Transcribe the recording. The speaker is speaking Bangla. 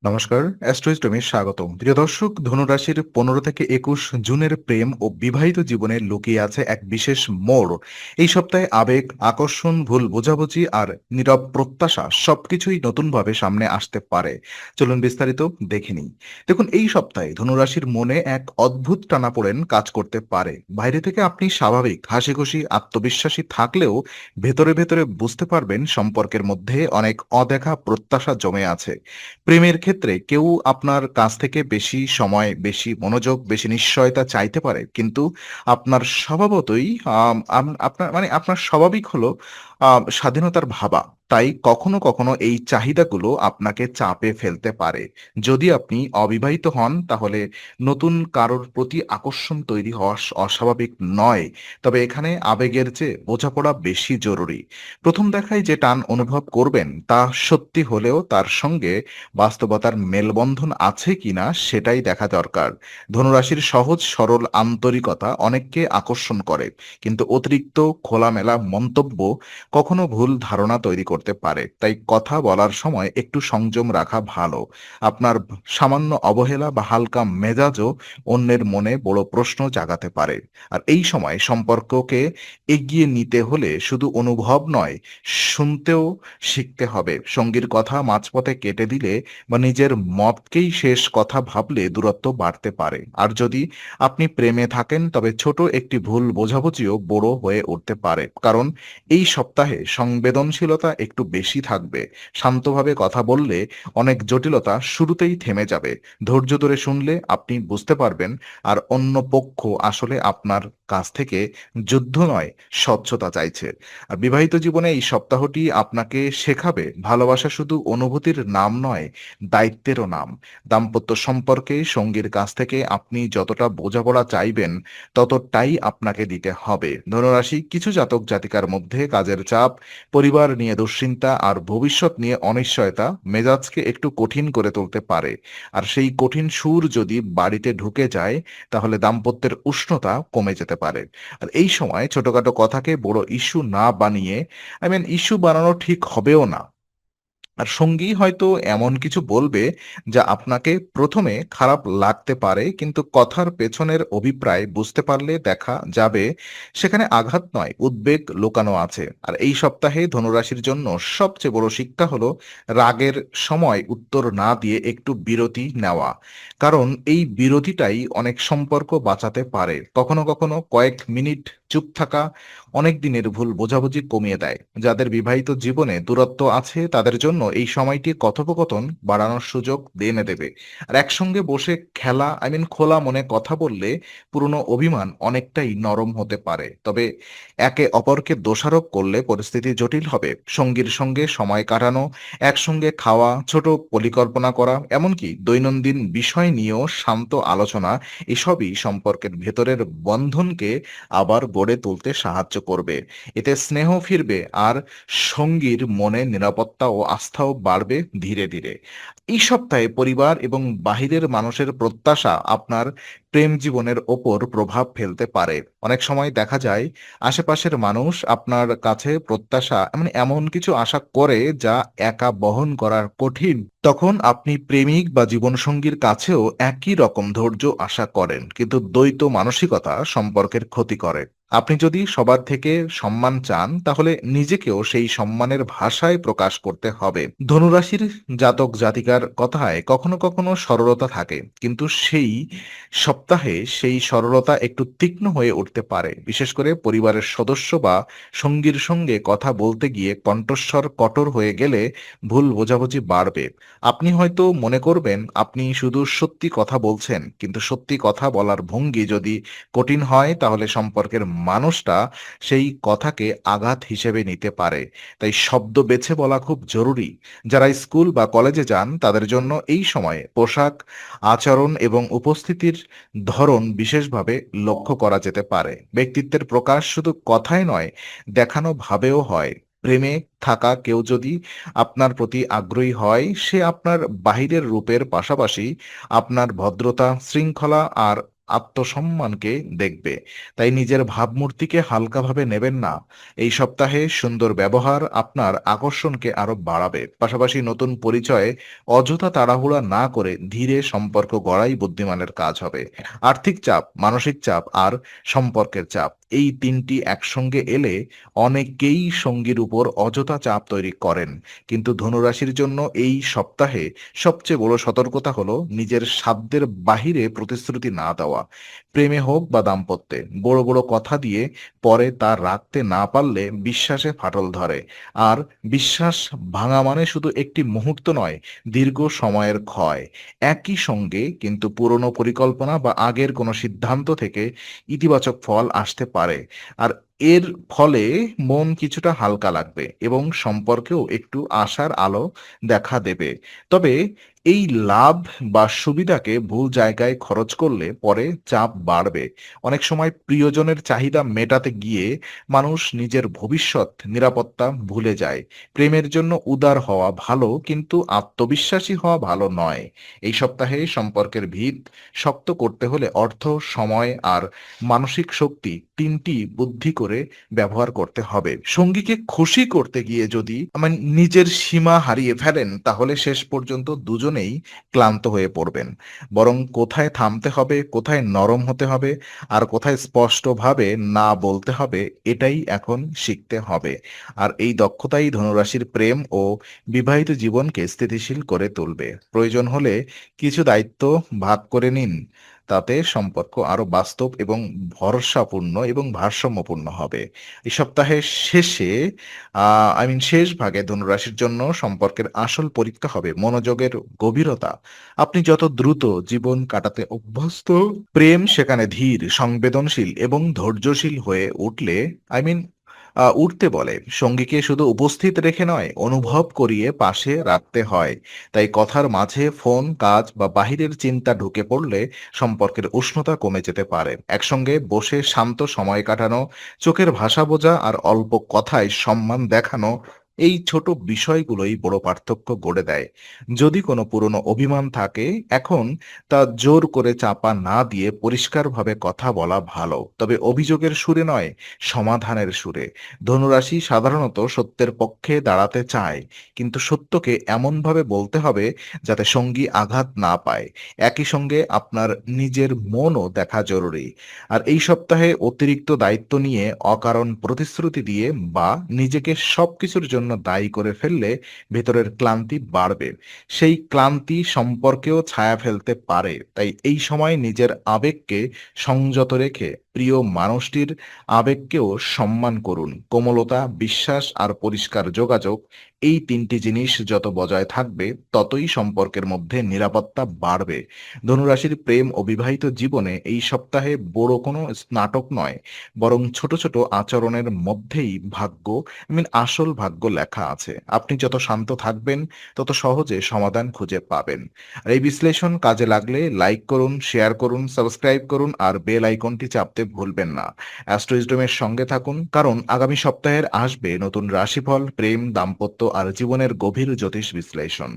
নমস্কার, অ্যাস্ট্রোইস্টমে স্বাগতম। প্রিয় দর্শক, ধনুরাশির ১৫ থেকে ২১ জুনের প্রেম ও বিবাহিত জীবনে লুকিয়ে আছে এক বিশেষ মোড়। এই সপ্তাহে আবেগ, আকর্ষণ, ভুল বোঝাবুঝি আর নীরব প্রত্যাশা সবকিছুই নতুনভাবে সামনে আসতে পারে। চলুন বিস্তারিত দেখে নিই। দেখুন, এই সপ্তাহে ধনুরাশির মনে এক অদ্ভুত টানাপোড়েন কাজ করতে পারে। বাইরে থেকে আপনি স্বাভাবিক, হাসিখুশি, আত্মবিশ্বাসী থাকলেও ভেতরে ভেতরে বুঝতে পারবেন সম্পর্কের মধ্যে অনেক অদেখা প্রত্যাশা জমে আছে। প্রেমের ক্ষেত্রে কেউ আপনার কাছ থেকে বেশি সময়, বেশি মনোযোগ, বেশি নিশ্চয়তা চাইতে পারে। কিন্তু আপনার স্বভাবতই আপনার স্বাভাবিক হলো স্বাধীনতার ভাবা। তাই কখনো কখনো এই চাহিদাগুলো আপনাকে চাপে ফেলতে পারে। যদি আপনি অবিবাহিত হন, তাহলে নতুন কারোর প্রতি আকর্ষণ তৈরি হওয়া অস্বাভাবিক নয়। তবে এখানে আবেগের চেয়ে বোঝাপড়া বেশি জরুরি। প্রথম দেখায় যে টান অনুভব করবেন, তা সত্যি হলেও তার সঙ্গে বাস্তবতার মেলবন্ধন আছে কিনা সেটাই দেখা দরকার। ধনুরাশির সহজ সরল আন্তরিকতা অনেককে আকর্ষণ করে, কিন্তু অতিরিক্ত খোলামেলা মন্তব্য কখনো ভুল ধারণা তৈরি করতে পারে। তাই কথা বলার সময় একটু সংযম রাখা ভালো। আপনার সামান্য অবহেলা বা হালকা মেজাজও অন্যের মনে বড় প্রশ্ন জাগাতে পারে। আর এই সময় সম্পর্ককে এগিয়ে নিতে হলে শুধু অনুভব নয়, শুনতেও শিখতে হবে। সঙ্গীর কথা মাঝপথে কেটে দিলে বা নিজের মতকেই শেষ কথা ভাবলে দূরত্ব বাড়তে পারে। আর যদি আপনি প্রেমে থাকেন, তবে ছোট একটি ভুল বোঝাবুঝিও বড় হয়ে উঠতে পারে। কারণ এই সপ্তাহে সংবেদনশীলতা একটু বেশি থাকবে। শান্তভাবে কথা বললে অনেক জটিলতা শুরুতেই থেমে যাবে। ধৈর্য ধরে শুনলে আপনি বুঝতে পারবেন আর অন্য পক্ষ আসলে আপনার কাছ থেকে যুদ্ধ নয়, স্বচ্ছতা চাইছে। আর বিবাহিত জীবনে এই সপ্তাহটি আপনাকে শেখাবে ভালোবাসা শুধু অনুভূতির নাম নয়, দায়িত্বেরও নাম। দাম্পত্য সম্পর্কে সঙ্গীর কাছ থেকে আপনি যতটা বোঝাপড়া চাইবেন, ততটাই আপনাকে দিতে হবে। ধনুরাশি কিছু জাতক জাতিকার মধ্যে কাজের চাপ, পরিবার নিয়ে দুশ্চিন্তা আর ভবিষ্যৎ নিয়ে অনিশ্চয়তা মেজাজকে একটু কঠিন করে তুলতে পারে। আর সেই কঠিন সুর যদি বাড়িতে ঢুকে যায়, তাহলে দাম্পত্যের উষ্ণতা কমে যেতে পারে। আর এই সময় ছোটখাটো কথাকে বড় ইস্যু না বানিয়ে, ইস্যু বানানো ঠিক হবেও না। আর সঙ্গী হয়তো এমন কিছু বলবে যা আপনাকে প্রথমে খারাপ লাগতে পারে, কিন্তু কথার পেছনের অভিপ্রায় বুঝতে পারলে দেখা যাবে সেখানে আঘাত নয়, উদ্বেগ লুকানো আছে। আর এই সপ্তাহে ধনুরাশির জন্য সবচেয়ে বড় শিক্ষা হলো রাগের সময় উত্তর না দিয়ে একটু বিরতি নেওয়া। কারণ এই বিরতিটাই অনেক সম্পর্ক বাঁচাতে পারে। কখনো কখনো কয়েক মিনিট চুপ থাকা অনেক দিনের ভুল বোঝাবুঝি কমিয়ে দেয়। যাদের বিবাহিত জীবনে দূরত্ব আছে, তাদের জন্য এই সময়টি কথোপকথন বাড়ানোর সুযোগ এনে দেবে। আর একসঙ্গে বসে খোলা মনে কথা বললে পুরনো অভিমান অনেকটাই নরম হতে পারে। তবে একে অপরকে দোষারোপ করলে পরিস্থিতি জটিল হবে। সঙ্গীর সঙ্গে সময় কাটানো, একসঙ্গে খাওয়া, ছোট পরিকল্পনা করা, এমনকি দৈনন্দিন বিষয় নিয়েও শান্ত আলোচনা, এসবই সম্পর্কের ভেতরের বন্ধনকে আবার গড়ে তুলতে সাহায্য করবে। এতে স্নেহ ফিরবে আর সঙ্গীর মনে নিরাপত্তা ও আস্থাও বাড়বে ধীরে ধীরে। এই সপ্তাহে পরিবার এবং বাহিরের মানুষের প্রত্যাশা আপনার প্রেম জীবনের ওপর প্রভাব ফেলতে পারে। অনেক সময় দেখা যায় আশেপাশের মানুষ আপনার কাছে প্রত্যাশা এমন কিছু আশা করে যা একা বহন করা কঠিন। তখন আপনি প্রেমিক বা জীবনসঙ্গীর কাছেও একই রকম ধৈর্য আশা করেন, কিন্তু দ্বৈত মানসিকতা সম্পর্কের ক্ষতি করে। আপনি যদি সবার থেকে সম্মান চান, তাহলে নিজেকেও সেই সম্মানের ভাষায় প্রকাশ করতে হবে। ধনুরাশির জাতক জাতিকার কথায় কখনো কখনো সরলতা থাকে, কিন্তু সেই সপ্তাহে সেই সরলতা একটু তীক্ষ্ণ হয়ে উঠতে পারে। বিশেষ করে পরিবারের সদস্য বা সঙ্গীর সঙ্গে কথা বলতে গিয়ে কণ্ঠস্বর কঠোর হয়ে গেলে ভুল বোঝাবুঝি বাড়বে। আপনি হয়তো মনে করবেন আপনি শুধু সত্যি কথা বলছেন, কিন্তু সত্যি কথা বলার ভঙ্গি যদি কঠিন হয়, তাহলে সম্পর্কের মানুষটা সেই কথাকে আঘাত হিসেবে নিতে পারে। তাই শব্দ বেছে বলা খুব জরুরি। যারা স্কুল বা কলেজে যান, তাদের জন্য এই সময়ে পোশাক, আচরণ এবং উপস্থিতির ধরন বিশেষভাবে লক্ষ্য করা যেতে পারে। ব্যক্তিত্বের প্রকাশ শুধু কথায় নয়, দেখানো ভাবেও হয়। প্রেমে থাকা কেউ যদি আপনার প্রতি আগ্রহী হয়, সে আপনার বাহিরের রূপের পাশাপাশি আপনার ভদ্রতা, শৃঙ্খলা আর আত্মসম্মানকে দেখবে। তাই নিজের ভাবমূর্তিকে হালকাভাবে নেবেন না। এই সপ্তাহে সুন্দর ব্যবহার আপনার আকর্ষণকে আরো বাড়াবে। পাশাপাশি নতুন পরিচয়ে অযথা তাড়াহুড়া না করে ধীরে সম্পর্ক গড়াই বুদ্ধিমানের কাজ হবে। আর্থিক চাপ, মানসিক চাপ আর সম্পর্কের চাপ, এই তিনটি একসঙ্গে এলে অনেকেই সঙ্গীর উপর অযথা চাপ তৈরি করেন। কিন্তু ধনুরাশির জন্য এই সপ্তাহে সবচেয়ে বড় সতর্কতা হলো নিজের সাধ্যের বাহিরে প্রতিশ্রুতি না দেওয়া। প্রেমে হোক বা দাম্পত্যে বড় বড় কথা দিয়ে পরে তা রাখতে না পারলে বিশ্বাসে ফাটল ধরে। আর বিশ্বাস ভাঙা মানে শুধু একটি মুহূর্ত নয়, দীর্ঘ সময়ের ক্ষয়। একই সঙ্গে কিন্তু পুরনো পরিকল্পনা বা আগের কোনো সিদ্ধান্ত থেকে ইতিবাচক ফল আসতে পারে। আর এর ফলে মন কিছুটা হালকা লাগবে এবং সম্পর্কেও একটু আশার আলো দেখা দেবে। তবে এই লাভ বা সুবিধাকে ভুল জায়গায় খরচ করলে পরে চাপ বাড়বে। অনেক সময় প্রিয়জনের চাহিদা মেটাতে গিয়ে মানুষ নিজের ভবিষ্যৎ নিরাপত্তা ভুলে যায়। প্রেমের জন্য উদার হওয়া ভালো, কিন্তু আত্মবিশ্বাসী হওয়া ভালো নয়। এই সপ্তাহে সম্পর্কের ভিত শক্ত করতে হলে অর্থ, সময় আর মানসিক শক্তি তিনটি বুদ্ধি করে ব্যবহার করতে হবে। সঙ্গীকে খুশি করতে গিয়ে যদি নিজের সীমা হারিয়ে ফেলেন, তাহলে শেষ পর্যন্ত দুজনেই ক্লান্ত হয়ে পড়বেন। বরং কোথায় থামতে হবে, কোথায় নরম হতে হবে আর কোথায় স্পষ্টভাবে না বলতে হবে, এটাই এখন শিখতে হবে। আর এই দক্ষতাই ধনুরাশির প্রেম ও বিবাহিত জীবনকে স্থিতিশীল করে তুলবে। প্রয়োজন হলে কিছু দায়িত্ব ভাগ করে নিন। তাতে সম্পর্ক আরো বাস্তব এবং ভরসাপূর্ণ এবং ভারসাম্যপূর্ণ হবে। এই সপ্তাহের শেষে শেষ ভাগে ধনুরাশির জন্য সম্পর্কের আসল পরীক্ষা হবে মনোযোগের গভীরতা। আপনি যত দ্রুত জীবন কাটাতে অভ্যস্ত, প্রেম সেখানে ধীর, সংবেদনশীল এবং ধৈর্যশীল হয়ে উঠলে উঠতে বলে। সঙ্গীকে শুধু উপস্থিত রেখে নয়, অনুভব করিয়ে পাশে রাখতে হয়। তাই কথার মাঝে ফোন, কাজ বা বাহিরের চিন্তা ঢুকে পড়লে সম্পর্কের উষ্ণতা কমে যেতে পারে। একসঙ্গে বসে শান্ত সময় কাটানো, চোখের ভাষা বোঝা আর অল্প কথায় সম্মান দেখানো, এই ছোট বিষয়গুলোই বড় পার্থক্য গড়ে দেয়। যদি কোনো পুরনো অভিমান থাকে, এখন তা জোর করে চাপা না দিয়ে পরিষ্কারভাবে কথা বলা ভালো, তবে অভিযোগের সুরে নয়, সমাধানের সুরে। ধনুরাশি সাধারণত সত্যের পক্ষে দাঁড়াতে চায়, কিন্তু সত্যকে এমনভাবে বলতে হবে যাতে সঙ্গী আঘাত না পায়। একই সঙ্গে আপনার নিজের মনও দেখা জরুরি। আর এই সপ্তাহে অতিরিক্ত দায়িত্ব নিয়ে অকারণ প্রতিশ্রুতি দিয়ে বা নিজেকে সবকিছুর জন্য দায়ী করে ফেললে ভেতরের ক্লান্তি বাড়বে। সেই ক্লান্তি সম্পর্কেও ছায়া ফেলতে পারে। তাই এই সময় নিজের আবেগকে সংযত রেখে প্রিয় মানুষটির আবেগকেও সম্মান করুন। কোমলতা, বিশ্বাস আর পরিষ্কার যোগাযোগ, এই তিনটি জিনিস যত বজায় থাকবে, ততই সম্পর্কের মধ্যে নিরাপত্তা বাড়বে। ধনুরাশির প্রেম ও বিবাহিত জীবনে এই সপ্তাহে বড় কোনো নাটক নয়, বরং ছোট ছোট আচরণের মধ্যেই আসল ভাগ্য লেখা আছে। আপনি যত শান্ত থাকবেন, তত সহজে সমাধান খুঁজে পাবেন। আর এই বিশ্লেষণ কাজে লাগলে লাইক করুন, শেয়ার করুন, সাবস্ক্রাইব করুন আর বেল আইকনটি চাপতে ভুলবেন না। অ্যাস্ট্রোইজডমের সঙ্গে থাকুন, কারণ আগামী সপ্তাহের আসবে নতুন রাশিফল, প্রেম, দাম্পত্য আর জীবনের গভীর জ্যোতিষ বিশ্লেষণ।